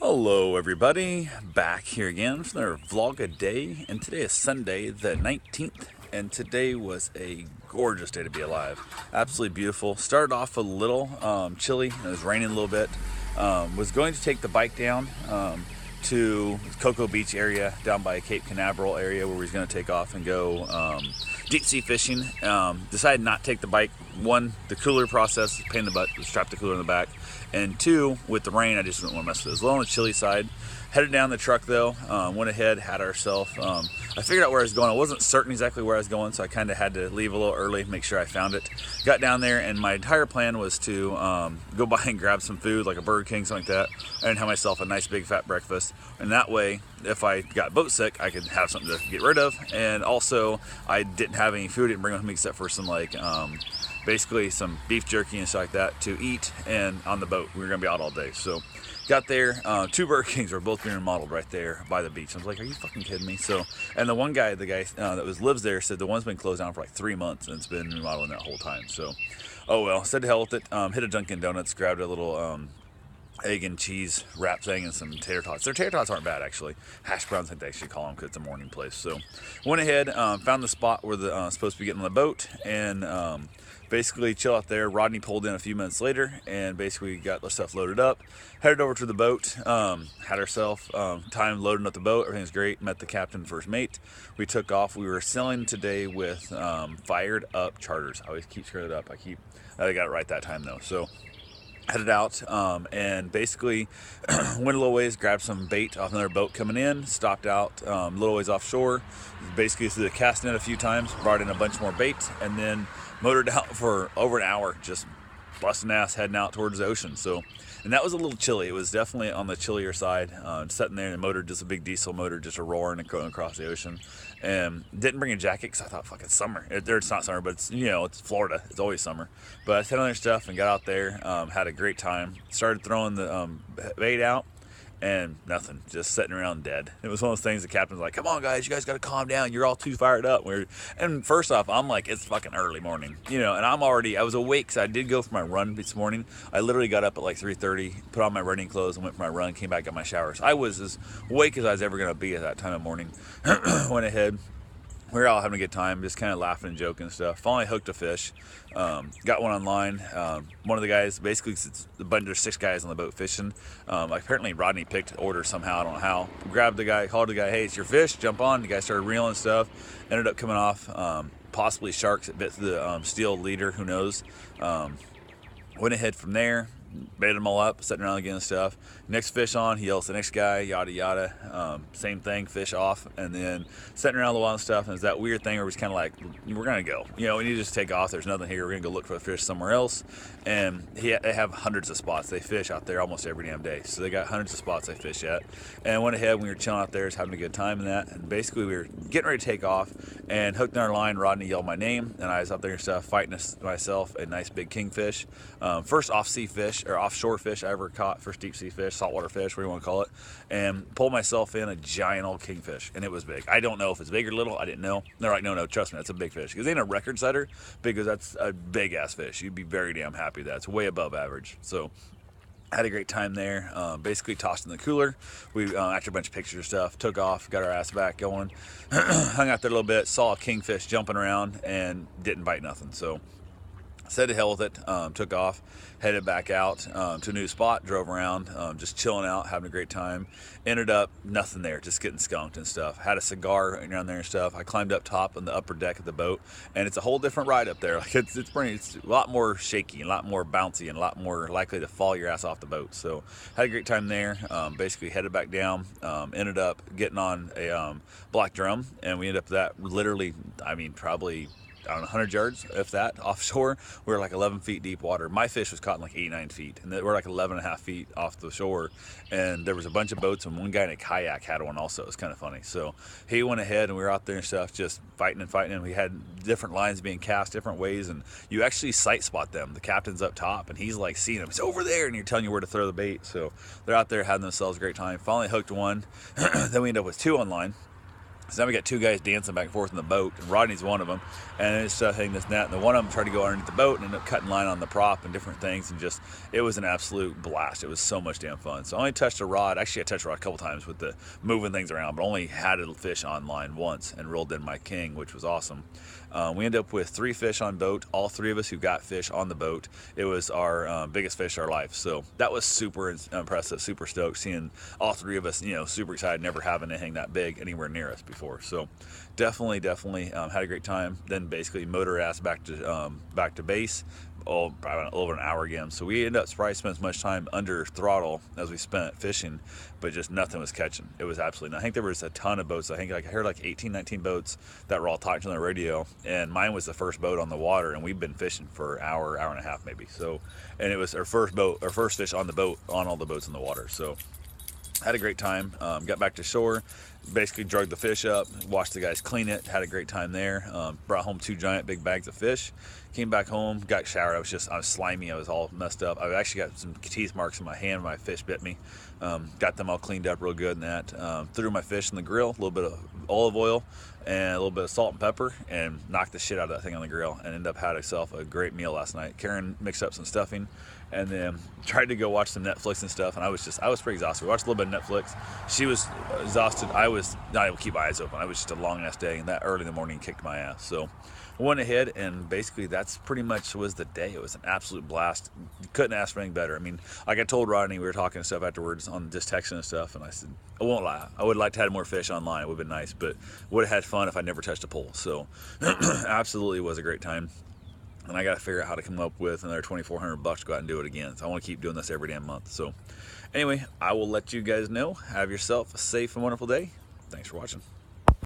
Hello everybody, back here again for another vlog a day, and today is Sunday the 19th, and today was a gorgeous day to be alive. Absolutely beautiful. Started off a little chilly, and it was raining a little bit. Was going to take the bike down to Cocoa Beach area, down by Cape Canaveral area, where we was going to take off and go deep sea fishing. Decided not to take the bike. One, the cooler process, pain in the butt, strap the cooler in the back. And two, with the rain, I just didn't want to mess with it. It was a little on the chilly side. Headed down the truck though, went ahead, had ourselves, I figured out where I was going. I wasn't certain exactly where I was going, so I kind of had to leave a little early, make sure I found it. Got down there, and my entire plan was to go by and grab some food, like a Burger King, something like that, and have myself a nice big fat breakfast. And that way, if I got boat sick, I could have something to get rid of. And also, I didn't have any food, didn't bring with me except for some like, basically some beef jerky and stuff like that to eat, and on the boat. We were gonna be out all day. So got there, two Burger Kings were both being remodeled right there by the beach. I was like, are you fucking kidding me? So, and the one guy, that lives there, said the one's been closed down for like 3 months and it's been remodeling that whole time. So, oh well, said to hell with it. Hit a Dunkin' Donuts, grabbed a little egg and cheese wrap thing and some tater tots. Their tater tots aren't bad, actually. Hash browns, I think they actually call them, because it's a morning place. So went ahead, found the spot where the supposed to be getting on the boat, and basically chill out there. Rodney pulled in a few minutes later, and basically got the stuff loaded up. Headed over to the boat, had ourselves time loading up the boat. Everything's great. Met the captain, first mate. We took off. We were sailing today with Fired Up Charters. I always keep screwing it up. I got it right that time though. So headed out, and basically went a little ways, grabbed some bait off another boat coming in, stopped out a little ways offshore, basically threw the cast net a few times, brought in a bunch more bait, and then motored out for over an hour, just busting ass, heading out towards the ocean. So, and that was a little chilly. It was definitely on the chillier side. Sitting there in the motor, just a big diesel motor, just a roaring and going across the ocean. And didn't bring a jacket because I thought, fuck, it's summer. It's not summer, but it's, it's Florida. It's always summer. But I set on their stuff and got out there, had a great time. Started throwing the bait out, and nothing, just sitting around dead. It was one of those things the captain's like, come on guys, you guys got to calm down, you're all too fired up. And first off, I'm like, it's fucking early morning, and I was awake because I did go for my run this morning. I literally got up at like 3:30, put on my running clothes and went for my run, came back, got my showers. I was as awake as I was ever going to be at that time of morning. Went ahead. We were all having a good time, just kind of laughing and joking and stuff. Finally hooked a fish. Got one online. One of the guys, basically, there's 6 guys on the boat fishing. Apparently Rodney picked order somehow, I don't know how. Grabbed the guy, called the guy, hey, it's your fish, jump on. The guy started reeling stuff. Ended up coming off, possibly sharks that bit through the steel leader, who knows. Went ahead from there. Baited them all up, sitting around again and stuff. Next fish on, he yells the next guy, yada yada. Same thing, fish off, and then sitting around a while and stuff. And it's that weird thing where it's kind of like, we're gonna go. We need to just take off. There's nothing here. We're gonna go look for the fish somewhere else. And they have hundreds of spots. They fish out there almost every damn day, so they got hundreds of spots they fish at. And went ahead, we were chilling out there, just having a good time in that. And basically, we were getting ready to take off, and hooked in our line. Rodney yelled my name, and I was out there and stuff, fighting myself a nice big kingfish. First off-sea fish, or offshore fish I ever caught, first deep sea fish, saltwater fish, whatever you want to call it, and pulled myself in a giant old kingfish, and it was big. I don't know if it's big or little, I didn't know. They're like, no, trust me, that's a big fish. Because it ain't a record setter, because that's a big ass fish. You'd be very damn happy with that. It's way above average. So, had a great time there. Basically tossed in the cooler. We, after a bunch of pictures and stuff, took off, got our ass back going, hung out there a little bit, saw a kingfish jumping around, and didn't bite nothing. So, said to hell with it, took off, headed back out to a new spot, drove around, just chilling out, having a great time. Ended up nothing there, just getting skunked and stuff. Had a cigar around there and stuff. I climbed up top on the upper deck of the boat, and it's a whole different ride up there. Like it's a lot more shaky, a lot more bouncy, and a lot more likely to fall your ass off the boat. So had a great time there. Basically headed back down. Ended up getting on a black drum, and we ended up that literally, probably, I don't know, 100 yards, if that, offshore. We were like 11 feet deep water. My fish was caught in like 89 feet, and we're like 11 and a half feet off the shore. And there was a bunch of boats, and one guy in a kayak had one also. It was kind of funny. So he went ahead, and we were out there and stuff, just fighting, and we had different lines being cast different ways, and you actually sight spot them. The captain's up top, and he's like seeing them. He's over there, and you're telling you where to throw the bait. So they're out there having themselves a great time. Finally hooked one. Then we ended up with 2 on line. So now we got two guys dancing back and forth in the boat, and Rodney's one of them. And it's hitting this net, and the one of them tried to go underneath the boat and ended up cutting line on the prop and different things, and just, it was an absolute blast. It was so much damn fun. So I only touched a rod. Actually, I touched a rod a couple times with the moving things around, but only had a fish on line once and rolled in my king, which was awesome. We ended up with 3 fish on boat. All 3 of us who got fish on the boat. It was our biggest fish of our life. So that was super impressive, super stoked seeing all 3 of us, you know, super excited, never having anything that big anywhere near us before. So definitely had a great time. Then basically motor ass back to base. Probably over an hour again. So we ended up probably spending as much time under throttle as we spent fishing, but just nothing was catching. It was absolutely nothing. I think there was a ton of boats. I think I heard like 18, 19 boats that were all talking on the radio, and mine was the first boat on the water, and we've been fishing for an hour and a half maybe. So, and it was our first fish on the boat, on all the boats in the water. So had a great time. Got back to shore, basically drugged the fish up, watched the guys clean it, had a great time there. Brought home 2 giant big bags of fish. Came back home, got showered. I was slimy. I was all messed up. I actually got some teeth marks in my hand. My fish bit me. Got them all cleaned up real good and that. Threw my fish in the grill, a little bit of olive oil and a little bit of salt and pepper, and knocked the shit out of that thing on the grill, and ended up having myself a great meal last night. Karen mixed up some stuffing, and then tried to go watch some Netflix and stuff, and I was pretty exhausted. We watched a little bit of Netflix. She was exhausted. I was not able to keep my eyes open. I was just a long ass day, and that early in the morning kicked my ass. So I went ahead, and basically that's pretty much was the day. It was an absolute blast. Couldn't ask for anything better. I mean, like I told Rodney, we were talking and stuff afterwards on just texting and stuff, and I said, I won't lie, I would like to have had more fish online. It would have been nice, but would have had fun if I never touched a pole. So absolutely was a great time. And I got to figure out how to come up with another $2,400 to go out and do it again. So I want to keep doing this every damn month. So anyway, I will let you guys know. Have yourself a safe and wonderful day. Thanks for watching.